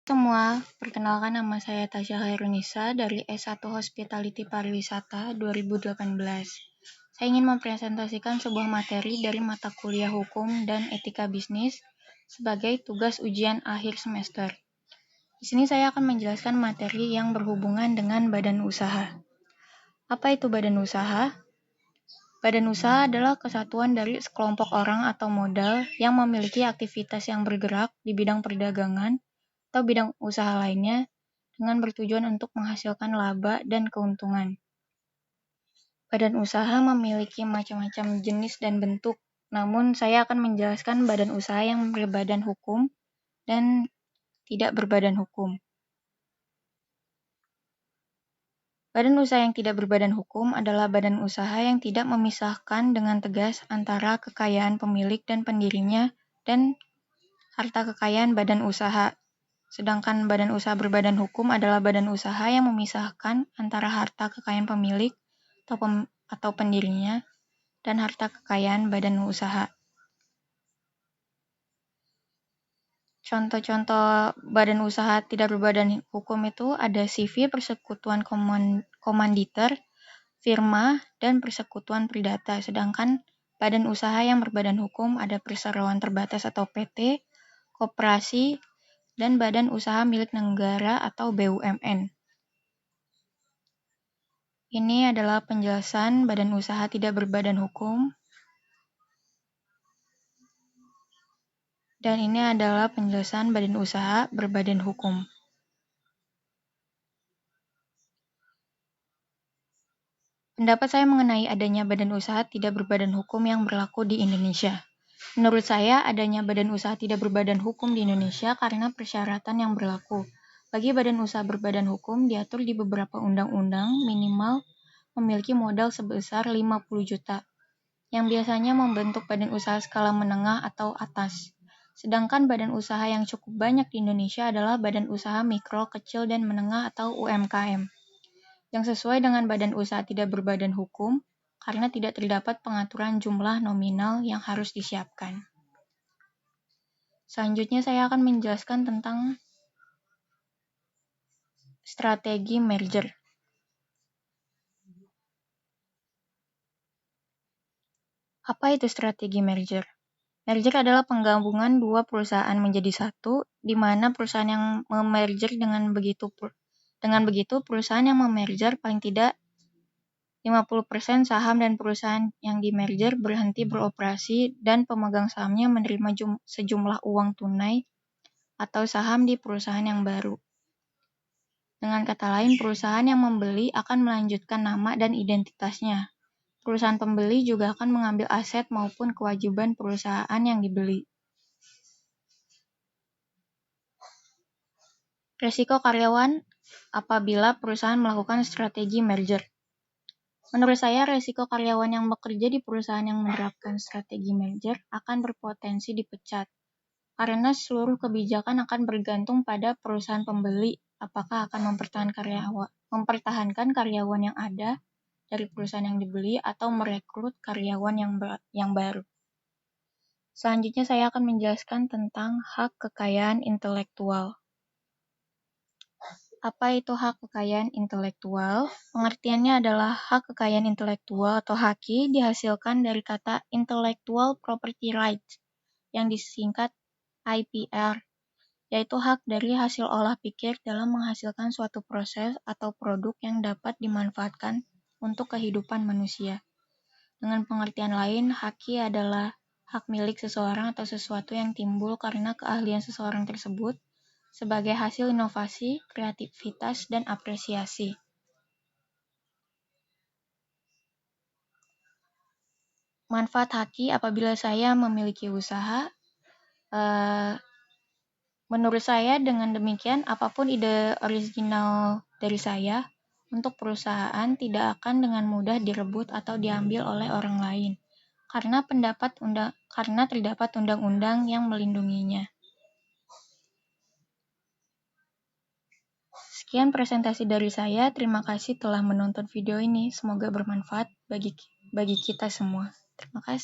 Semua, perkenalkan nama saya Tasya Khairunisa dari S1 Hospitality Pariwisata 2018. Saya ingin mempresentasikan sebuah materi dari mata kuliah Hukum dan Etika Bisnis sebagai tugas ujian akhir semester. Di sini saya akan menjelaskan materi yang berhubungan dengan badan usaha. Apa itu badan usaha? Badan usaha adalah kesatuan dari sekelompok orang atau modal yang memiliki aktivitas yang bergerak di bidang perdagangan atau bidang usaha lainnya dengan bertujuan untuk menghasilkan laba dan keuntungan. Badan usaha memiliki macam-macam jenis dan bentuk, namun saya akan menjelaskan badan usaha yang berbadan hukum dan tidak berbadan hukum. Badan usaha yang tidak berbadan hukum adalah badan usaha yang tidak memisahkan dengan tegas antara kekayaan pemilik dan pendirinya dan harta kekayaan badan usaha. Sedangkan badan usaha berbadan hukum adalah badan usaha yang memisahkan antara harta kekayaan pemilik atau pendirinya dan harta kekayaan badan usaha. Contoh-contoh badan usaha tidak berbadan hukum itu ada CV, persekutuan komanditer, firma, dan persekutuan perdata. Sedangkan badan usaha yang berbadan hukum ada perseroan terbatas atau PT, koperasi, dan badan usaha milik negara atau BUMN. Ini adalah penjelasan badan usaha tidak berbadan hukum. Dan ini adalah penjelasan badan usaha berbadan hukum. Pendapat saya mengenai adanya badan usaha tidak berbadan hukum yang berlaku di Indonesia. Menurut saya, adanya badan usaha tidak berbadan hukum di Indonesia karena persyaratan yang berlaku. Bagi badan usaha berbadan hukum diatur di beberapa undang-undang minimal memiliki modal sebesar 50 juta, yang biasanya membentuk badan usaha skala menengah atau atas. Sedangkan badan usaha yang cukup banyak di Indonesia adalah badan usaha mikro, kecil, dan menengah atau UMKM, yang sesuai dengan badan usaha tidak berbadan hukum karena tidak terdapat pengaturan jumlah nominal yang harus disiapkan. Selanjutnya saya akan menjelaskan tentang strategi merger. Apa itu strategi merger? Merger adalah penggabungan dua perusahaan menjadi satu, di mana perusahaan yang memerger dengan begitu perusahaan yang memerger paling tidak 50% saham dan perusahaan yang dimerger berhenti beroperasi dan pemegang sahamnya menerima sejumlah uang tunai atau saham di perusahaan yang baru. Dengan kata lain, perusahaan yang membeli akan melanjutkan nama dan identitasnya. Perusahaan pembeli juga akan mengambil aset maupun kewajiban perusahaan yang dibeli. Resiko karyawan apabila perusahaan melakukan strategi merger. Menurut saya, resiko karyawan yang bekerja di perusahaan yang menerapkan strategi merger akan berpotensi dipecat, karena seluruh kebijakan akan bergantung pada perusahaan pembeli apakah akan mempertahankan karyawan yang ada dari perusahaan yang dibeli atau merekrut karyawan yang baru. Selanjutnya saya akan menjelaskan tentang hak kekayaan intelektual. Apa itu hak kekayaan intelektual? Pengertiannya adalah hak kekayaan intelektual atau HAKI dihasilkan dari kata Intellectual Property Rights yang disingkat IPR, yaitu hak dari hasil olah pikir dalam menghasilkan suatu proses atau produk yang dapat dimanfaatkan untuk kehidupan manusia. Dengan pengertian lain, HAKI adalah hak milik seseorang atau sesuatu yang timbul karena keahlian seseorang tersebut sebagai hasil inovasi, kreativitas, dan apresiasi. Manfaat HAKI apabila saya memiliki usaha, menurut saya dengan demikian apapun ide original dari saya untuk perusahaan tidak akan dengan mudah direbut atau diambil oleh orang lain karena terdapat undang-undang yang melindunginya. Sekian presentasi dari saya. Terima kasih telah menonton video ini. Semoga bermanfaat bagi kita semua. Terima kasih.